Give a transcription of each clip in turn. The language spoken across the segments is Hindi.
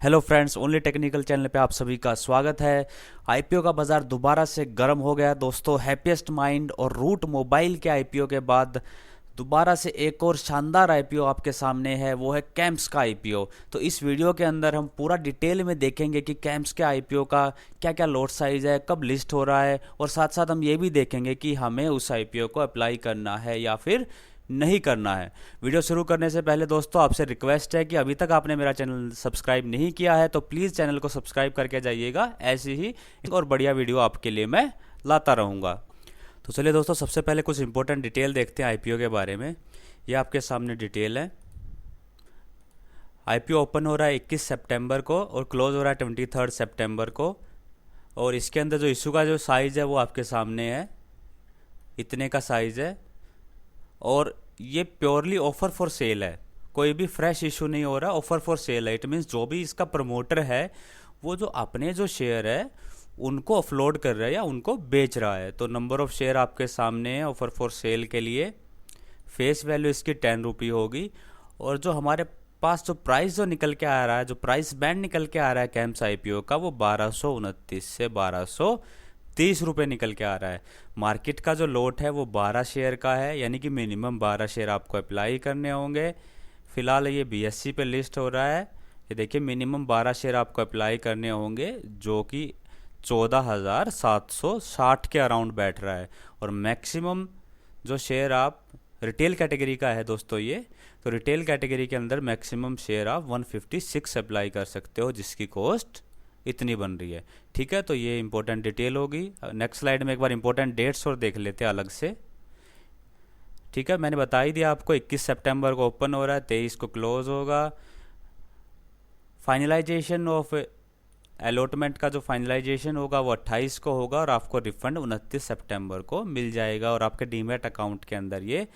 Hello friends, only technical channel पे आप सभी का स्वागत है। आईपीओ का बाजार दोबारा से गर्म हो गया दोस्तों। हैप्पीएस्ट माइंड और रूट मोबाइल के आईपीओ के बाद दोबारा से एक और शानदार आईपीओ आपके सामने है, वो है कैंप्स का आईपीओ। तो इस वीडियो के अंदर हम पूरा डिटेल में देखेंगे कि कैंप्स के आईपीओ का क्या क्या लॉट साइज है, कब लिस्ट हो रहा है, और साथ साथ हम ये भी देखेंगे कि हमें उस आईपीओ को अप्लाई करना है या फिर नहीं करना है। वीडियो शुरू करने से पहले दोस्तों आपसे रिक्वेस्ट है कि अभी तक आपने मेरा चैनल सब्सक्राइब नहीं किया है तो प्लीज़ चैनल को सब्सक्राइब करके जाइएगा। ऐसी ही एक और बढ़िया वीडियो आपके लिए मैं लाता रहूँगा। तो चलिए दोस्तों, सबसे पहले कुछ इंपॉर्टेंट डिटेल देखते हैं आईपीओ के बारे में। ये आपके सामने डिटेल है। आईपीओ ओपन हो रहा है 21 सितंबर को और क्लोज हो रहा है 23 सितंबर को। और इसके अंदर जो इशू का जो साइज़ है वो आपके सामने है, इतने का साइज़ है। और ये प्योरली ऑफर फॉर सेल है, कोई भी फ्रेश इशू नहीं हो रहा, ऑफर फॉर सेल है। इट मीन्स जो भी इसका प्रमोटर है वो जो अपने जो शेयर है उनको अपलोड कर रहा है या उनको बेच रहा है। तो नंबर ऑफ शेयर आपके सामने है ऑफर फॉर सेल के लिए। फेस वैल्यू इसकी 10 रुपये होगी। और जो हमारे पास जो प्राइस जो निकल के आ रहा है, जो प्राइस बैंड निकल के आ रहा है कैंप्स आईपीओ का, वो 1229 से 1230 रुपये निकल के आ रहा है। मार्केट का जो लोट है वो 12 शेयर का है, यानी कि मिनिमम 12 शेयर आपको अप्लाई करने होंगे। फिलहाल ये बीएससी पे लिस्ट हो रहा है। ये देखिए, मिनिमम 12 शेयर आपको अप्लाई करने होंगे, जो कि 14,760 के अराउंड बैठ रहा है। और मैक्सिमम जो शेयर आप रिटेल कैटेगरी का है दोस्तों ये, तो रिटेल कैटेगरी के अंदर मैक्सिमम शेयर आप 156 अप्लाई कर सकते हो, जिसकी कॉस्ट इतनी बन रही है। ठीक है, तो ये इंपॉर्टेंट डिटेल होगी। नेक्स्ट स्लाइड में एक बार इंपॉर्टेंट डेट्स और देख लेते हैं अलग से। ठीक है, मैंने बता ही दिया आपको 21 सितंबर को ओपन हो रहा है, 23 को क्लोज होगा। फाइनलाइजेशन ऑफ अलॉटमेंट का जो फाइनलाइजेशन होगा वो 28 को होगा और आपको रिफंड 29 सितंबर को मिल जाएगा। और आपके डीमैट अकाउंट के अंदर ये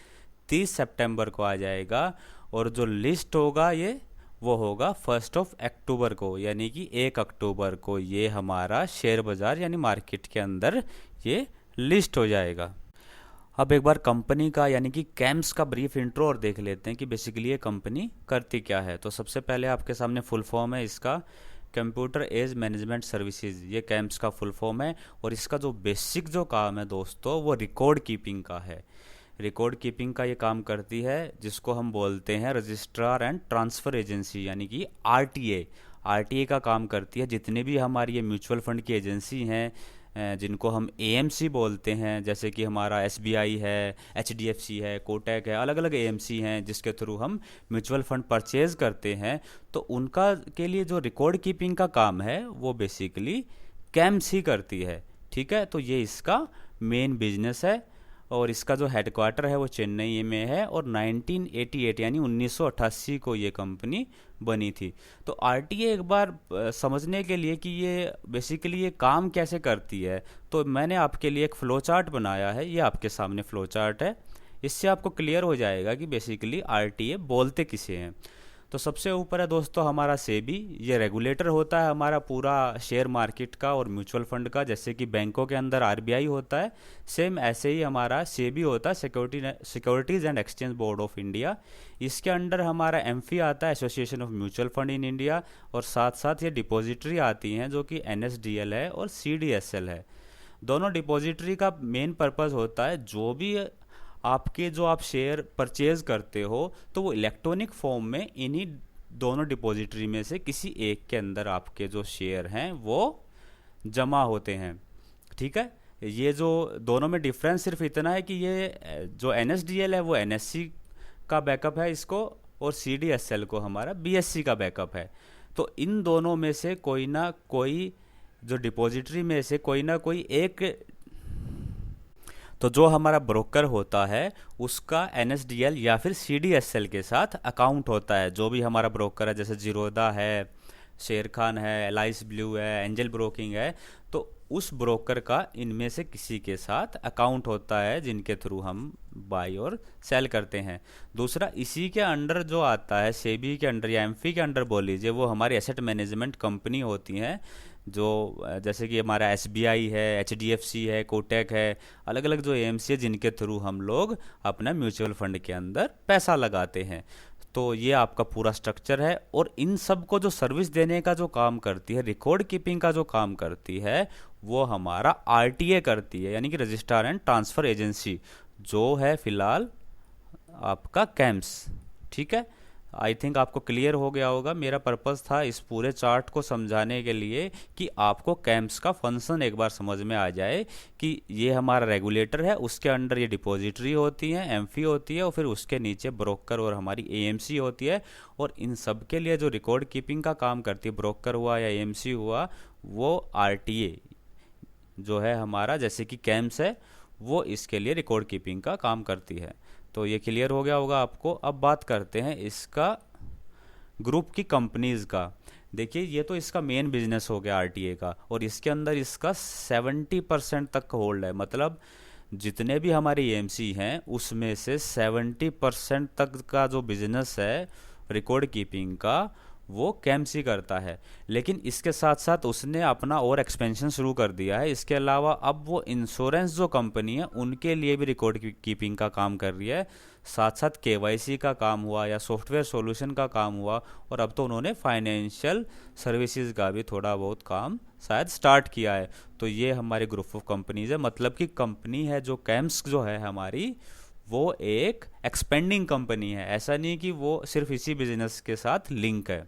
30 सितंबर को आ जाएगा। और जो लिस्ट होगा ये वो होगा 1 अक्टूबर को, यानी कि 1 अक्टूबर को ये हमारा शेयर बाज़ार यानी मार्केट के अंदर ये लिस्ट हो जाएगा। अब एक बार कंपनी का यानी कि कैम्प्स का ब्रीफ इंट्रो और देख लेते हैं कि बेसिकली ये कंपनी करती क्या है। तो सबसे पहले आपके सामने फुल फॉर्म है इसका, कंप्यूटर एज मैनेजमेंट सर्विसेज, ये कैम्प्स का फुल फॉर्म है। और इसका जो बेसिक जो काम है दोस्तों वो रिकॉर्ड कीपिंग का है। रिकॉर्ड कीपिंग का ये काम करती है, जिसको हम बोलते हैं रजिस्ट्रार एंड ट्रांसफ़र एजेंसी, यानी कि आरटीए। आरटीए का काम करती है। जितने भी हमारी ये म्यूचुअल फंड की एजेंसी हैं, जिनको हम एएमसी बोलते हैं, जैसे कि हमारा एसबीआई है, एचडीएफसी है, कोटक है, अलग अलग एएमसी हैं जिसके थ्रू हम म्यूचुअल फंड परचेज करते हैं, तो उनका के लिए जो रिकॉर्ड कीपिंग का काम है वो बेसिकली कैम्प्स ही करती है। ठीक है, तो ये इसका मेन बिजनेस है। और इसका जो हेडक्वार्टर है वो चेन्नई में है। और 1988 यानी 1988 को ये कंपनी बनी थी। तो आरटीए एक बार समझने के लिए कि ये बेसिकली ये काम कैसे करती है, तो मैंने आपके लिए एक फ़्लो चार्ट बनाया है। ये आपके सामने फ़्लो चार्ट है। इससे आपको क्लियर हो जाएगा कि बेसिकली आरटीए बोलते किसे हैं। तो सबसे ऊपर है दोस्तों हमारा सेबी, ये रेगुलेटर होता है हमारा पूरा शेयर मार्केट का और म्यूचुअल फंड का। जैसे कि बैंकों के अंदर आरबीआई होता है, सेम ऐसे ही हमारा सेबी होता है, securities and exchange board of India. इसके अंडर हमारा एमफी आता है, association of mutual fund in India. और साथ साथ ये डिपॉजिटरी आती हैं जो कि एनएसडीएल है और सीडीएसएल है। दोनों डिपॉजिटरी का मेन पर्पज़ होता है, जो भी आपके जो आप शेयर परचेज करते हो तो वो इलेक्ट्रॉनिक फॉर्म में इन्हीं दोनों डिपॉजिटरी में से किसी एक के अंदर आपके जो शेयर हैं वो जमा होते हैं। ठीक है, ये जो दोनों में डिफरेंस सिर्फ इतना है कि ये जो एनएसडीएल है वो एनएससी का बैकअप है इसको, और सीडीएसएल को हमारा बीएससी का बैकअप है। तो इन दोनों में से कोई ना कोई जो डिपॉजिटरी में से कोई ना कोई एक, तो जो हमारा ब्रोकर होता है उसका एनएसडीएल या फिर सीडीएसएल के साथ अकाउंट होता है। जो भी हमारा ब्रोकर है, जैसे जीरोदा है, शेर खान है, एलाइस ब्लू है, एंजल ब्रोकिंग है, तो उस ब्रोकर का इनमें से किसी के साथ अकाउंट होता है जिनके थ्रू हम बाई और सेल करते हैं। दूसरा, इसी के अंडर जो आता है सेबी के अंडर या एमफी के अंडर बोल लीजिए, वो हमारी एसेट मैनेजमेंट कंपनी होती हैं, जो जैसे कि हमारा एसबीआई है, एचडीएफसी है, कोटक है, अलग अलग जो एएमसी है जिनके थ्रू हम लोग अपना म्यूचुअल फंड के अंदर पैसा लगाते हैं। तो ये आपका पूरा स्ट्रक्चर है। और इन सब को जो सर्विस देने का जो काम करती है, रिकॉर्ड कीपिंग का जो काम करती है, वो हमारा आरटीए करती है, यानी कि रजिस्ट्रार एंड ट्रांसफ़र एजेंसी, जो है फिलहाल आपका कैम्स। ठीक है, आई थिंक आपको क्लियर हो गया होगा। मेरा पर्पस था इस पूरे चार्ट को समझाने के लिए कि आपको कैम्प्स का फंक्शन एक बार समझ में आ जाए कि ये हमारा रेगुलेटर है, उसके अंडर ये डिपॉजिटरी होती है, एमफी होती है, और फिर उसके नीचे ब्रोकर और हमारी एएमसी होती है। और इन सब के लिए जो रिकॉर्ड कीपिंग का काम करती है, ब्रोकर हुआ या एएमसी हुआ, वो आरटीए जो है हमारा, जैसे कि कैम्प्स है, वो इसके लिए रिकॉर्ड कीपिंग का काम करती है। तो ये क्लियर हो गया होगा आपको। अब बात करते हैं इसका ग्रुप की कंपनीज का। देखिए, ये तो इसका मेन बिजनेस हो गया आरटीए का, और इसके अंदर इसका 70% तक होल्ड है। मतलब जितने भी हमारे एएमसी हैं उसमें से 70% तक का जो बिजनेस है रिकॉर्ड कीपिंग का, वो कैम्सी करता है। लेकिन इसके साथ साथ उसने अपना और एक्सपेंशन शुरू कर दिया है। इसके अलावा अब वो इंश्योरेंस जो कंपनी है उनके लिए भी रिकॉर्ड कीपिंग का काम कर रही है। साथ साथ केवाईसी का काम हुआ या सॉफ्टवेयर सॉल्यूशन का काम हुआ, और अब तो उन्होंने फाइनेंशियल सर्विसेज का भी थोड़ा बहुत काम शायद स्टार्ट किया है। तो ये हमारे ग्रुप ऑफ कंपनीज है। मतलब कि कंपनी है जो कैम्स जो है हमारी, वो एक एक्सपेंडिंग कंपनी है। ऐसा नहीं कि वो सिर्फ इसी बिजनेस के साथ लिंक है।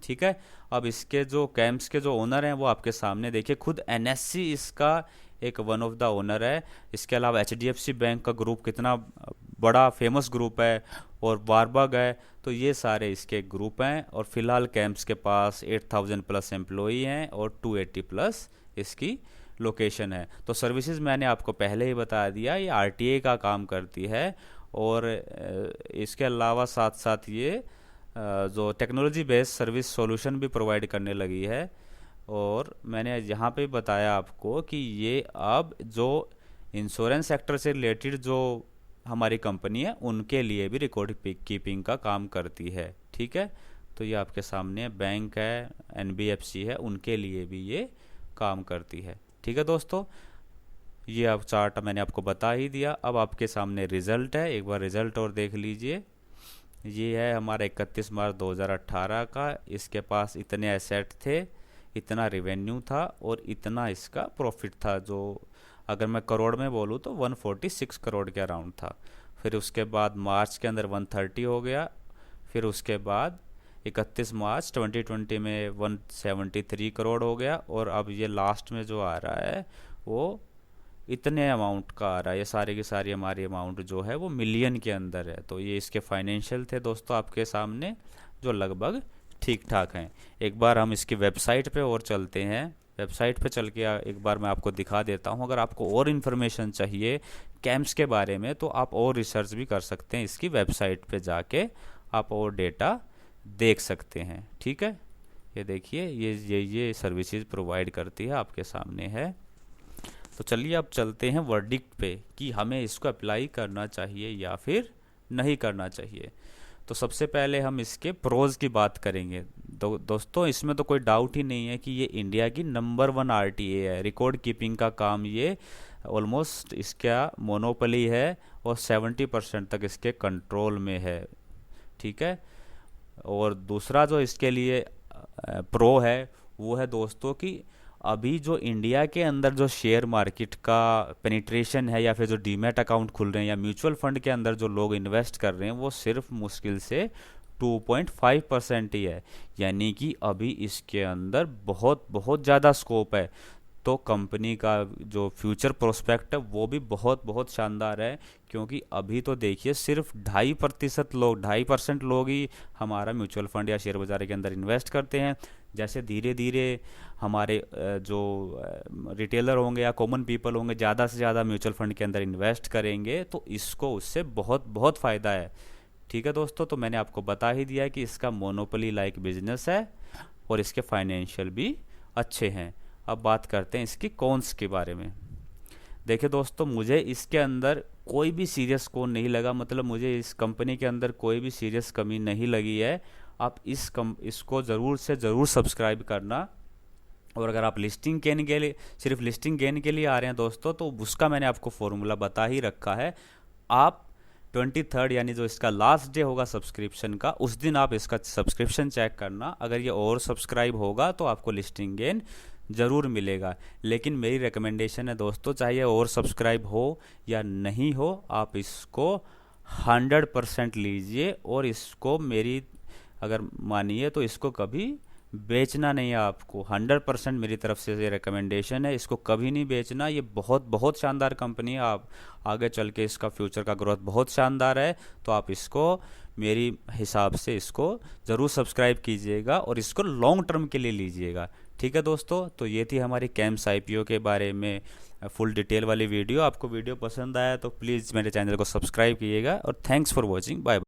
ठीक है, अब इसके जो कैम्प्स के जो ओनर हैं वो आपके सामने देखिए। खुद एनएससी इसका एक वन ऑफ द ओनर है। इसके अलावा एचडीएफसी बैंक का ग्रुप कितना बड़ा फेमस ग्रुप है, और वारबग है। तो ये सारे इसके ग्रुप हैं। और फिलहाल कैम्प्स के पास 8000 प्लस एम्प्लॉई हैं और 280 प्लस इसकी लोकेशन है। तो सर्विसेज मैंने आपको पहले ही बता दिया, ये आरटीए का काम करती है। और इसके अलावा साथ साथ ये जो टेक्नोलॉजी बेस्ड सर्विस सॉल्यूशन भी प्रोवाइड करने लगी है। और मैंने यहाँ पे बताया आपको कि ये अब जो इंश्योरेंस सेक्टर से रिलेटेड जो हमारी कंपनी है उनके लिए भी रिकॉर्ड कीपिंग का काम करती है। ठीक है, तो ये आपके सामने बैंक है, एनबीएफसी है, उनके लिए भी ये काम करती है। ठीक है दोस्तों, ये अब चार्ट मैंने आपको बता ही दिया। अब आपके सामने रिजल्ट है, एक बार रिजल्ट और देख लीजिए। ये है हमारा 31 मार्च 2018 का। इसके पास इतने एसेट थे, इतना रेवेन्यू था, और इतना इसका प्रॉफिट था, जो अगर मैं करोड़ में बोलूँ तो 146 करोड़ के अराउंड था। फिर उसके बाद मार्च के अंदर 130 हो गया। फिर उसके बाद 31 मार्च 2020 में 173 करोड़ हो गया। और अब ये लास्ट में जो आ रहा है वो इतने अमाउंट का आ रहा है। ये सारी की सारी हमारी अमाउंट जो है वो मिलियन के अंदर है। तो ये इसके फाइनेंशियल थे दोस्तों आपके सामने, जो लगभग ठीक ठाक हैं। एक बार हम इसकी वेबसाइट पे और चलते हैं। वेबसाइट पे चल के एक बार मैं आपको दिखा देता हूँ। अगर आपको और इन्फॉर्मेशन चाहिए कैम्प्स के बारे में तो आप और रिसर्च भी कर सकते हैं। इसकी वेबसाइट पे जाके आप और डेटा देख सकते हैं। ठीक है, ये देखिए, ये सर्विसेज प्रोवाइड करती है, आपके सामने है। तो चलिए अब चलते हैं वर्डिक्ट पे कि हमें इसको अप्लाई करना चाहिए या फिर नहीं करना चाहिए। तो सबसे पहले हम इसके प्रोज की बात करेंगे। दोस्तों, इसमें तो कोई डाउट ही नहीं है कि ये इंडिया की नंबर 1 आरटीए है। रिकॉर्ड कीपिंग का काम ये ऑलमोस्ट इसका मोनोपोली है, और 70% तक इसके कंट्रोल में है। ठीक है, और दूसरा जो इसके लिए प्रो है वो है दोस्तों कि अभी जो इंडिया के अंदर जो शेयर मार्केट का पेनिट्रेशन है, या फिर जो डीमैट अकाउंट खुल रहे हैं, या म्यूचुअल फंड के अंदर जो लोग इन्वेस्ट कर रहे हैं, वो सिर्फ मुश्किल से 2.5% ही है। यानी कि अभी इसके अंदर बहुत बहुत ज़्यादा स्कोप है। तो कंपनी का जो फ्यूचर प्रोस्पेक्ट है वो भी बहुत बहुत शानदार है। क्योंकि अभी तो देखिए सिर्फ 2.5% लोग ही हमारा म्यूचुअल फंड या शेयर बाजार के अंदर इन्वेस्ट करते हैं। जैसे धीरे धीरे हमारे जो रिटेलर होंगे या कॉमन पीपल होंगे ज़्यादा से ज़्यादा म्यूचुअल फंड के अंदर इन्वेस्ट करेंगे, तो इसको उससे बहुत बहुत फ़ायदा है। ठीक है दोस्तों, तो मैंने आपको बता ही दिया है कि इसका मोनोपोली लाइक बिजनेस है, और इसके फाइनेंशियल भी अच्छे हैं। अब बात करते हैं इसकी कॉन्स के बारे में। देखिए दोस्तों, मुझे इसके अंदर कोई भी सीरियस कौन नहीं लगा। मतलब मुझे इस कंपनी के अंदर कोई भी सीरियस कमी नहीं लगी है। आप इसको ज़रूर से ज़रूर सब्सक्राइब करना। और अगर आप लिस्टिंग गेन के लिए, सिर्फ लिस्टिंग गेन के लिए आ रहे हैं दोस्तों, तो उसका मैंने आपको फॉर्मूला बता ही रखा है। आप 23 यानी जो इसका लास्ट डे होगा सब्सक्रिप्शन का, उस दिन आप इसका सब्सक्रिप्शन चेक करना। अगर ये ओवर सब्सक्राइब होगा तो आपको लिस्टिंग गेन ज़रूर मिलेगा। लेकिन मेरी रिकमेंडेशन है दोस्तों, चाहे ये ओवर सब्सक्राइब हो या नहीं हो, आप इसको 100% लीजिए और इसको मेरी अगर मानिए तो इसको कभी बेचना नहीं है आपको। 100% मेरी तरफ से ये रिकमेंडेशन है, इसको कभी नहीं बेचना। ये बहुत बहुत शानदार कंपनी है, आप आगे चल के इसका फ्यूचर का ग्रोथ बहुत शानदार है। तो आप इसको मेरी हिसाब से इसको ज़रूर सब्सक्राइब कीजिएगा और इसको लॉन्ग टर्म के लिए लीजिएगा। ठीक है दोस्तों, तो ये थी हमारी कैम्स आईपीओ के बारे में फुल डिटेल वाली वीडियो। आपको वीडियो पसंद आया तो प्लीज़ मेरे चैनल को सब्सक्राइब कीजिएगा और थैंक्स फॉर वॉचिंग। बाय।